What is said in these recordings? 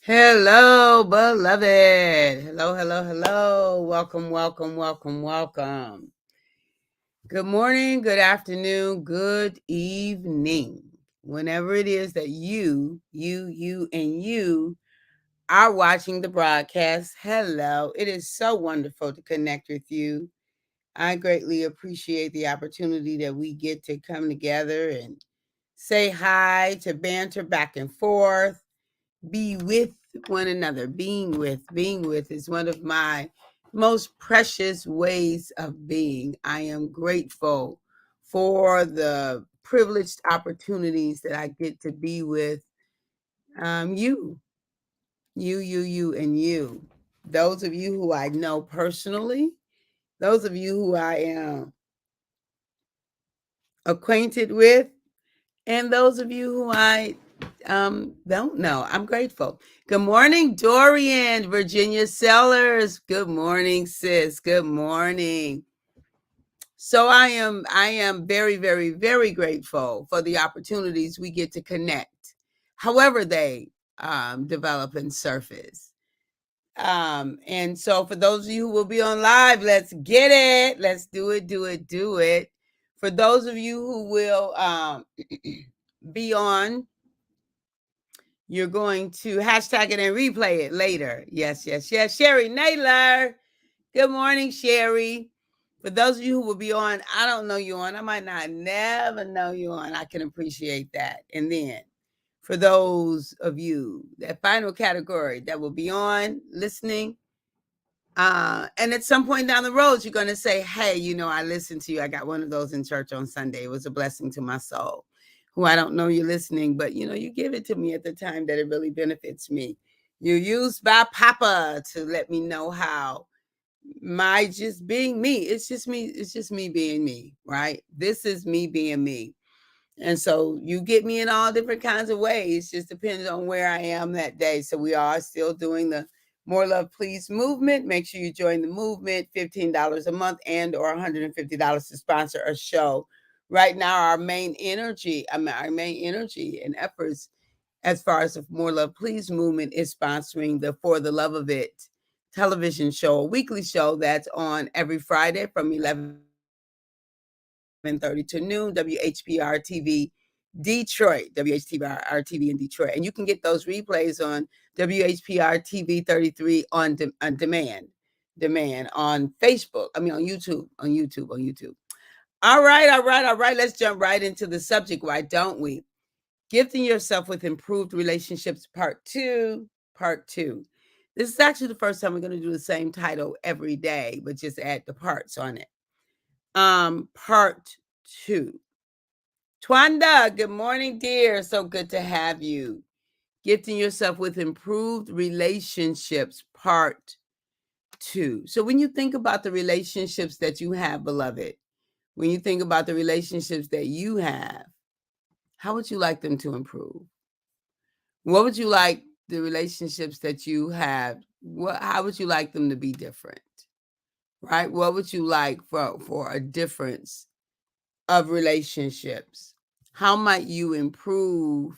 Hello, beloved. Hello, hello, hello. Welcome, welcome, welcome, welcome. Good morning, good afternoon, good evening. Whenever it is that and you are watching the broadcast, hello. It is so wonderful to connect with you. I greatly appreciate the opportunity that we get to come together and say hi, to banter back and forth, be with one another. Being with is one of my most precious ways of being. I am grateful for the privileged opportunities that I get to be with and you. Those of you who I know personally, those of you who I am acquainted with, and those of you who I don't know. I'm grateful. Good morning, Dorian, Virginia Sellers. Good morning, sis. Good morning. So I am very, very, very grateful for the opportunities we get to connect, however they develop and surface. And so for those of you who will be on live, let's get it. Let's do it, do it, do it. For those of you who will be on, you're going to hashtag it and replay it later. Yes, yes, yes. Sherry Naylor. Good morning, Sherry. For those of you who will be on, I don't know you on. I might not never know you on. I can appreciate that. And then for those of you, that final category that will be on listening, and at some point down the road, you're going to say, hey, I listened to you. I got one of those in church on Sunday. It was a blessing to my soul. Who I don't know you're listening, but you give it to me at the time that it really benefits me. You're used by Papa to let me know how my just being me. It's just me. It's just me being me, right? This is me being me. And so you get me in all different kinds of ways, just depends on where I am that day. So we are still doing the More Love Please movement. Make sure you join the movement, $15 a month and or $150 to sponsor a show. Right now, our main energy and efforts as far as the More Love Please movement is sponsoring the For the Love of It television show, a weekly show that's on every Friday from 11:30 to noon, WHPR TV Detroit, WHPR TV in Detroit. And you can get those replays on WHPR TV 33 on demand on Facebook. I mean, on YouTube. All right. Let's jump right into the subject. Why don't we? Gifting yourself with improved relationships, part two. This is actually the first time we're going to do the same title every day, but just add the parts on it. Part two. Twanda, good morning, dear. So good to have you. Gifting yourself with improved relationships, part two. So when you think about the relationships that you have, beloved, when you think about the relationships that you have, how would you like them to improve? What would you like the relationships that you have? How would you like them to be different? Right? What would you like for a difference of relationships? How might you improve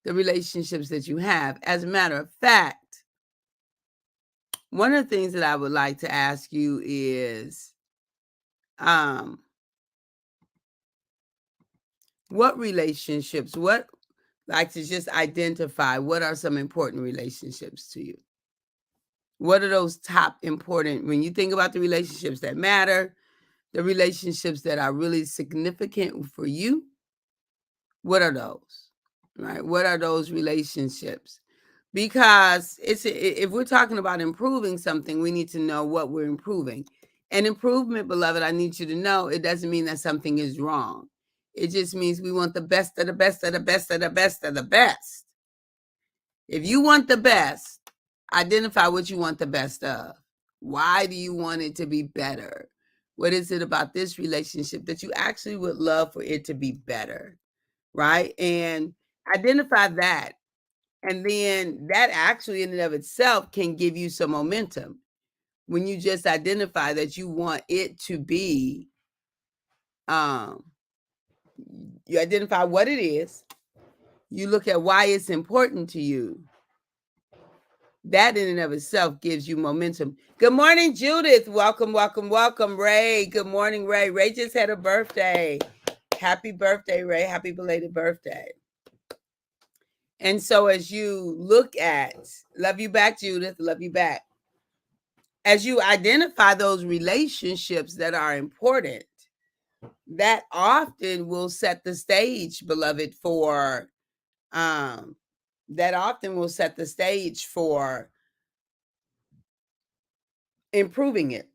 the relationships that you have? As a matter of fact, one of the things that I would like to ask you is what relationships, like to just identify what are some important relationships to you? What are those top important, when you think about the relationships that matter, the relationships that are really significant for you? What are those? Right? What are those relationships? Because if we're talking about improving something, we need to know what we're improving. And improvement, beloved, I need you to know, it doesn't mean that something is wrong. It just means we want the best of the best of the best of the best of the best. If you want the best, identify what you want the best of. Why do you want it to be better? What is it about this relationship that you actually would love for it to be better? Right? And identify that. And then that actually in and of itself can give you some momentum. When you just identify that you want it to be, you identify what it is, you look at why it's important to you, That in and of itself gives you momentum. Good morning, Judith. Welcome, welcome, welcome, Ray. Good morning, Ray. Ray just had a birthday. Happy birthday, Ray. Happy belated birthday. And so as you look at, love you back, Judith, love you back. As you identify those relationships that are important, that often will set the stage, beloved, for that often will set the stage for improving it.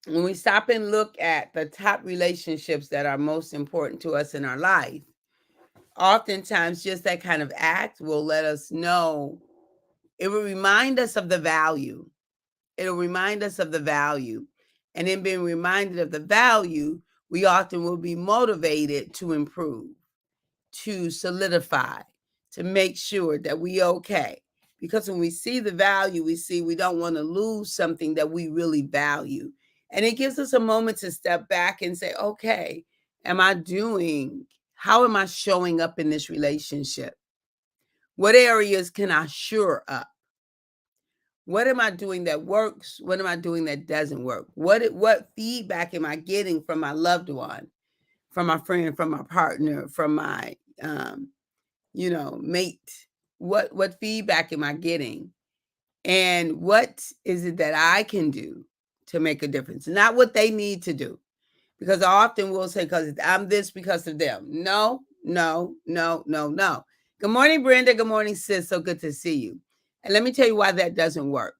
When we stop and look at the top relationships that are most important to us in our life, oftentimes just that kind of act will let us know, it will remind us of the value. It'll remind us of the value. And in being reminded of the value, we often will be motivated to improve, to solidify, to make sure that we okay. Because when we see the value, we see we don't want to lose something that we really value. And it gives us a moment to step back and say, okay, how am I showing up in this relationship? What areas can I shore up? What am I doing that works? What am I doing that doesn't work? What feedback am I getting from my loved one, from my friend, from my partner, from my mate? What feedback am I getting? And what is it that I can do to make a difference? Not what they need to do. Because I often will say, because I'm this because of them. No, no, no, no, no. Good morning, Brenda. Good morning, sis. So good to see you. And let me tell you why that doesn't work.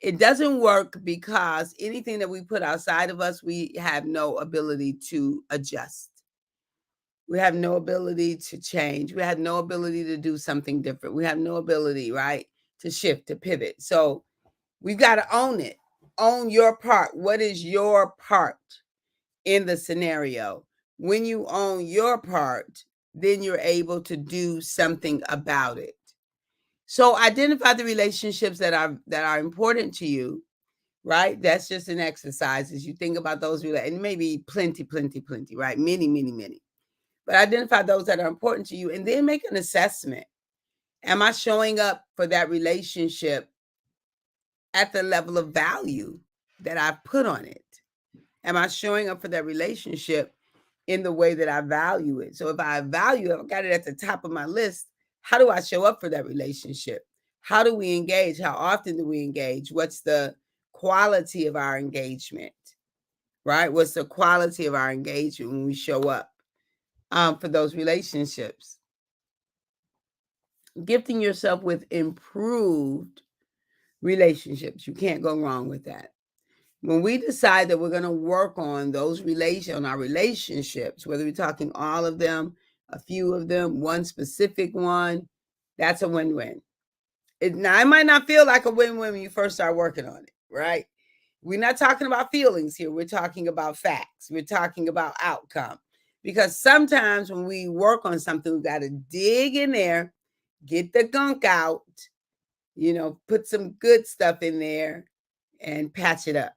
It doesn't work because anything that we put outside of us, we have no ability to adjust. We have no ability to change. We have no ability to do something different. We have no ability, right, to shift, to pivot. So we've got to own it. Own your part. What is your part in the scenario? When you own your part, then you're able to do something about it. So identify the relationships that are important to you, right? That's just an exercise as you think about those, and maybe plenty, right? Many. But identify those that are important to you and then make an assessment. Am I showing up for that relationship at the level of value that I've put on it? Am I showing up for that relationship in the way that I value it? So if I value it, I've got it at the top of my list. How do I show up for that relationship? How do we engage? How often do we engage? What's the quality of our engagement, right? What's the quality of our engagement when we show up for those relationships? Gifting yourself with improved relationships. You can't go wrong with that. When we decide that we're going to work on our relationships, whether we're talking all of them, a few of them, one specific one, that's a win-win. Now, it might not feel like a win-win when you first start working on it, right? We're not talking about feelings here. We're talking about facts. We're talking about outcome. Because sometimes when we work on something, we've got to dig in there, get the gunk out, put some good stuff in there and patch it up.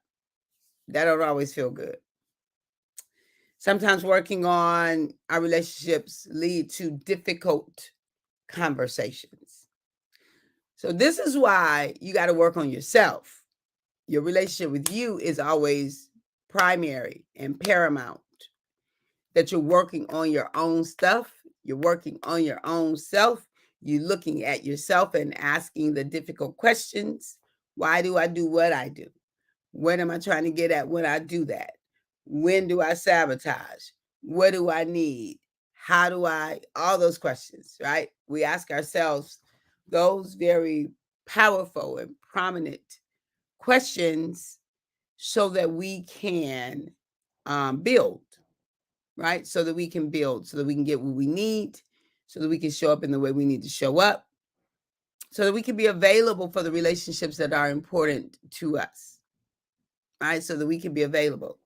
That don't always feel good. Sometimes working on our relationships lead to difficult conversations. So this is why you got to work on yourself. Your relationship with you is always primary and paramount. That you're working on your own stuff. You're working on your own self. You're looking at yourself and asking the difficult questions. Why do I do what I do? What am I trying to get at when I do that? When do I sabotage? What do I need? How do all those questions, right? We ask ourselves those very powerful and prominent questions so that we can build, right? So that we can build, so that we can get what we need, so that we can show up in the way we need to show up, so that we can be available for the relationships that are important to us, right? So that we can be available.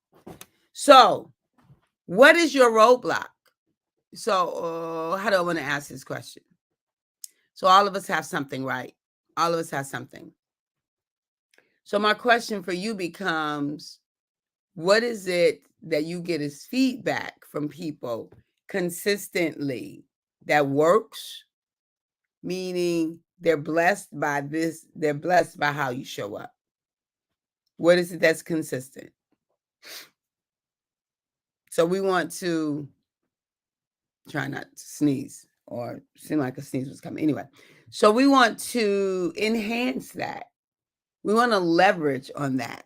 So, what is your roadblock? So, how do I want to ask this question? So, all of us have something, right? All of us have something. So, my question for you becomes, what is it that you get as feedback from people consistently that works? Meaning They're blessed by this. They're blessed by how you show up. What is it that's consistent? So we want to try not to sneeze or seem like a sneeze was coming. Anyway, so we want to enhance that. We want to leverage on that.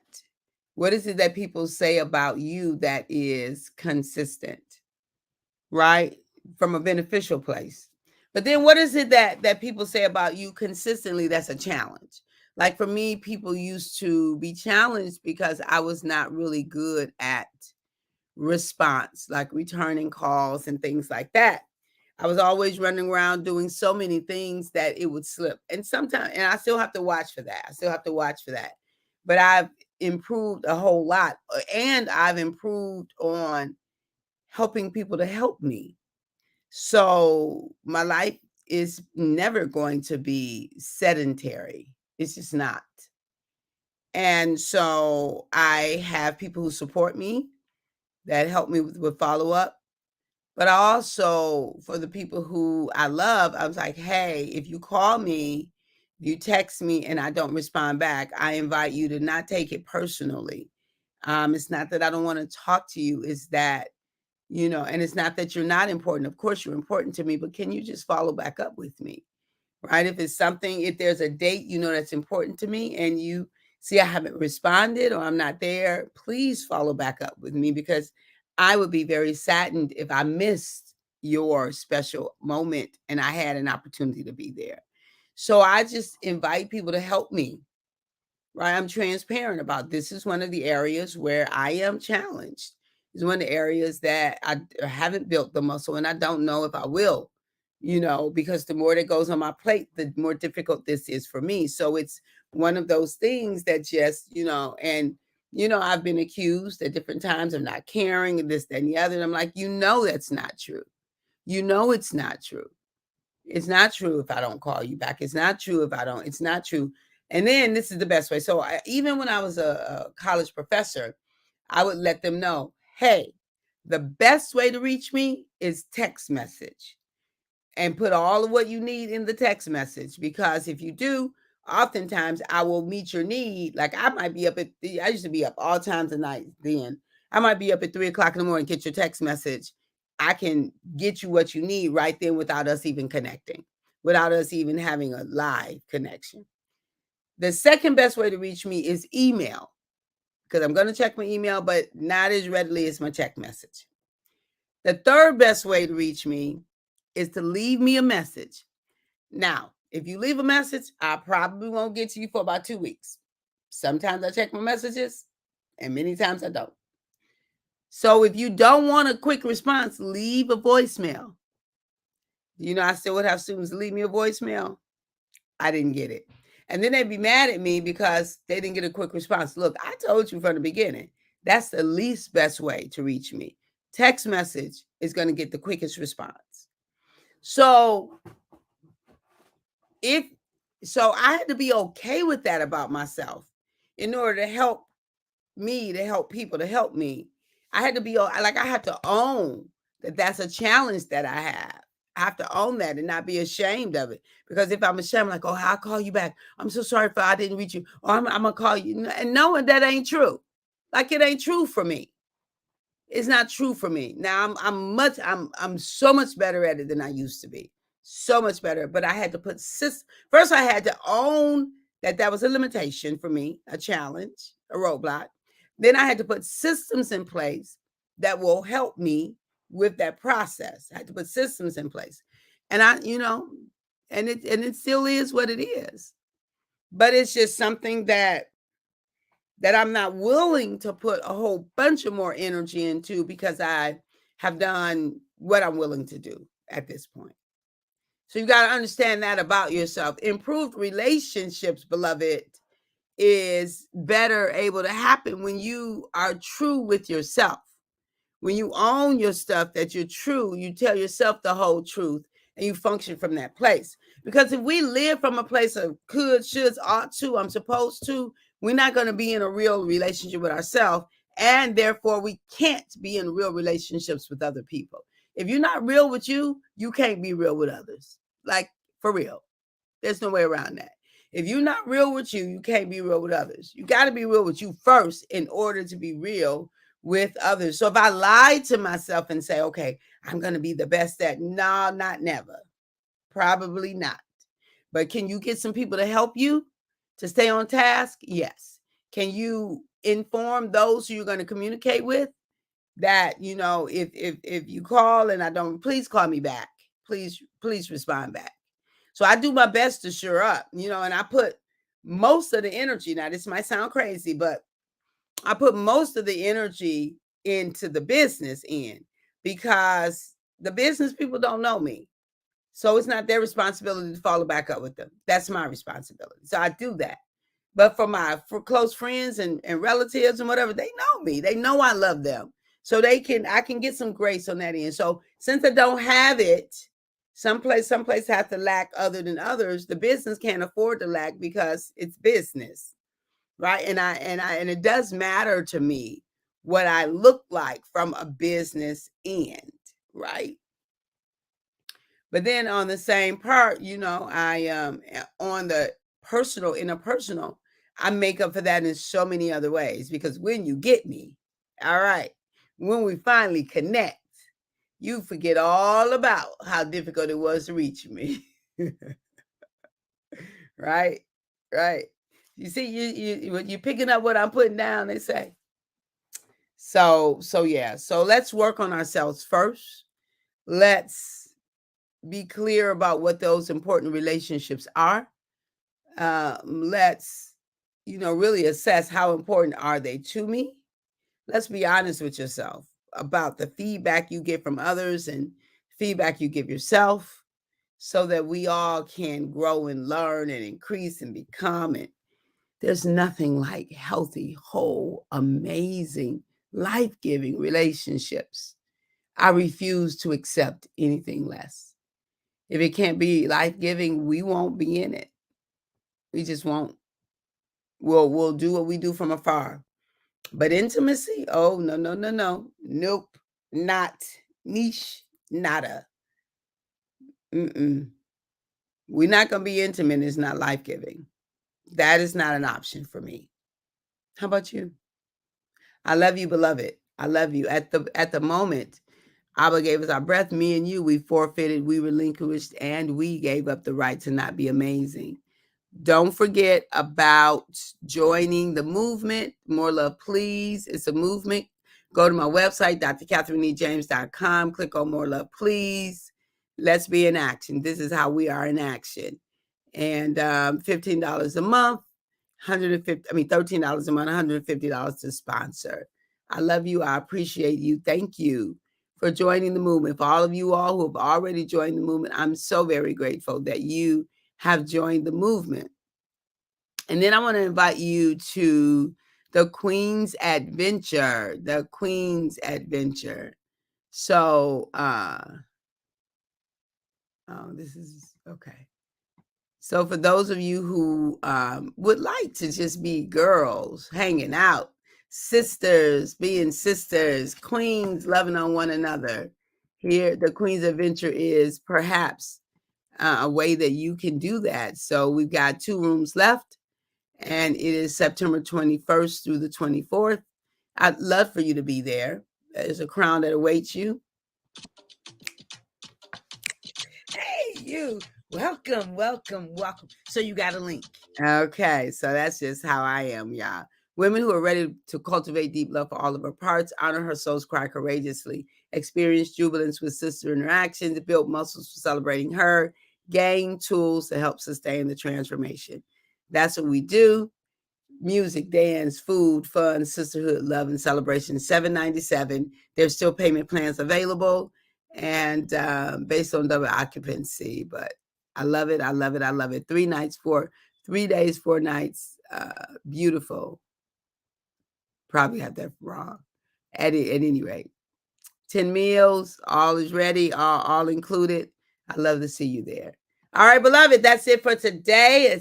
What is it that people say about you that is consistent, right? From a beneficial place. But then what is it that people say about you consistently that's a challenge? Like for me, people used to be challenged because I was not really good at response, like returning calls and things like that. I was always running around doing so many things that it would slip. And sometimes, and I still have to watch for that. I still have to watch for that. But I've improved a whole lot. And I've improved on helping people to help me. So my life is never going to be sedentary. It's just not. And so I have people who support me that help me with follow up. But also for the people who I love, I was like, hey, if you call me, you text me and I don't respond back, I invite you to not take it personally. It's not that I don't want to talk to you. It's that, and it's not that you're not important. Of course, you're important to me, but can you just follow back up with me? Right? If it's something, if there's a date, that's important to me and you see I haven't responded or I'm not there, please follow back up with me because I would be very saddened if I missed your special moment and I had an opportunity to be there. So I just invite people to help me, right? I'm transparent about this is one of the areas where I am challenged. It's one of the areas that I haven't built the muscle and I don't know if I will, because the more that goes on my plate, the more difficult this is for me. So it's one of those things that just, I've been accused at different times of not caring and this, that, and the other. And I'm like, that's not true. It's not true. It's not true if I don't call you back. It's not true if I don't. It's not true. And then this is the best way. So even when I was a college professor, I would let them know, hey, the best way to reach me is text message and put all of what you need in the text message. Because if you do, oftentimes I will meet your need. Like I might be up I used to be up all times of night then. I might be up at 3:00 in the morning, get your text message. I can get you what you need right then without us even connecting, without us even having a live connection. The second best way to reach me is email because I'm going to check my email, but not as readily as my text message. The third best way to reach me is to leave me a message. Now, if you leave a message, I probably won't get to you for about 2 weeks. Sometimes I check my messages and many times I don't. So if you don't want a quick response, leave a voicemail. I still would have students leave me a voicemail. I didn't get it. And then they'd be mad at me because they didn't get a quick response. Look, I told you from the beginning, that's the least best way to reach me. Text message is going to get the quickest response. So I had to be okay with that about myself in order to help me, to help people, to help me. I had to be like, I have to own that that's a challenge that I have. I have to own that and not be ashamed of it. Because if I'm ashamed, like, oh, I'll call you back. I'm so sorry if I didn't reach you. Or I'm going to call you. And knowing that ain't true. Like it ain't true for me. It's not true for me. Now I'm so much better at it than I used to be. So much better. But I had to first I had to own that was a limitation for me, a challenge, a roadblock. Then I had to put systems in place that will help me with that process. I had to put systems in place. And and it still is what it is. But it's just something that I'm not willing to put a whole bunch of more energy into because I have done what I'm willing to do at this point. So you got to understand that about yourself. Improved relationships, beloved, is better able to happen when you are true with yourself. When you own your stuff, that you're true, you tell yourself the whole truth and you function from that place. Because if we live from a place of could, shoulds, ought to, I'm supposed to, we're not going to be in a real relationship with ourselves. And therefore, we can't be in real relationships with other people. If you're not real with you, you can't be real with others. Like, for real. There's no way around that. If you're not real with you, you can't be real with others. You got to be real with you first in order to be real with others. So if I lie to myself and say, okay, I'm going to be the best at, no, not never. Probably not. But can you get some people to help you to stay on task? Yes. Can you inform those who you're going to communicate with that, you know, if you call and I don't, please call me back. Please respond back. So I do my best to sure up, you know, and I put most of the energy. Now, this might sound crazy, but I put most of the energy into the business end because the business people don't know me. So it's not their responsibility to follow back up with them. That's my responsibility. So I do that. But for close friends and relatives and whatever, they know me. They know I love them. So I can get some grace on that end. So since I don't have it, some place have to lack other than others. The business can't afford to lack because it's business. Right. And it does matter to me what I look like from a business end. Right. But then on the same part, you know, I on the interpersonal, I make up for that in so many other ways because when you get me, all right, when we finally connect, you forget all about how difficult it was to reach me. Right? Right. You see, you're picking up what I'm putting down, they say. So yeah. So let's work on ourselves first. Let's be clear about what those important relationships are. Let's, you know, really assess how important are they to me. Let's be honest with yourself about the feedback you get from others and feedback you give yourself so that we all can grow and learn and increase and become. And there's nothing like healthy, whole, amazing, life-giving relationships. I refuse to accept anything less. If it can't be life-giving, we won't be in it. We just won't. We'll do what we do from afar. But intimacy, oh no. Nope. Not niche, nada. We're not gonna be intimate, it's not life-giving. That is not an option for me. How about you? I love you, beloved. I love you. At the moment, Abba gave us our breath, me and you, we forfeited, we relinquished, and we gave up the right to not be amazing. Don't forget about joining the movement. More Love, Please. It's a movement. Go to my website, drkatherinejames.com. Click on More Love, Please. Let's be in action. This is how we are in action. And $15 a month, $13 a month, $150 to sponsor. I love you. I appreciate you. Thank you for joining the movement. For all of you all who have already joined the movement, I'm so very grateful that you have joined the movement. And then I want to invite you to the Queen's Adventure, So, this is okay. So for those of you who would like to just be girls hanging out, sisters, being sisters, queens loving on one another, here the Queen's Adventure is perhaps a way that you can do that. So we've got 2 rooms left, and it is September 21st through the 24th. I'd love for you to be there. There's a crown that awaits you. Hey, you. Welcome. So you got a link. Okay, so that's just how I am, y'all. Women who are ready to cultivate deep love for all of her parts, honor her soul's cry courageously, experience jubilance with sister interactions, build muscles for celebrating her, gain tools to help sustain the transformation. That's what we do. Music, dance, food, fun, sisterhood, love, and celebration. $7.97. There's still payment plans available, and based on double occupancy. But I love it. 3 days, 4 nights. Beautiful. Probably have that wrong. At any rate, 10 meals. All is ready. All included. I love to see you there. All right, beloved, that's it for today.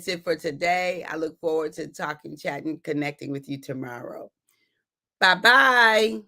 I look forward to talking, chatting, connecting with you tomorrow. Bye-bye.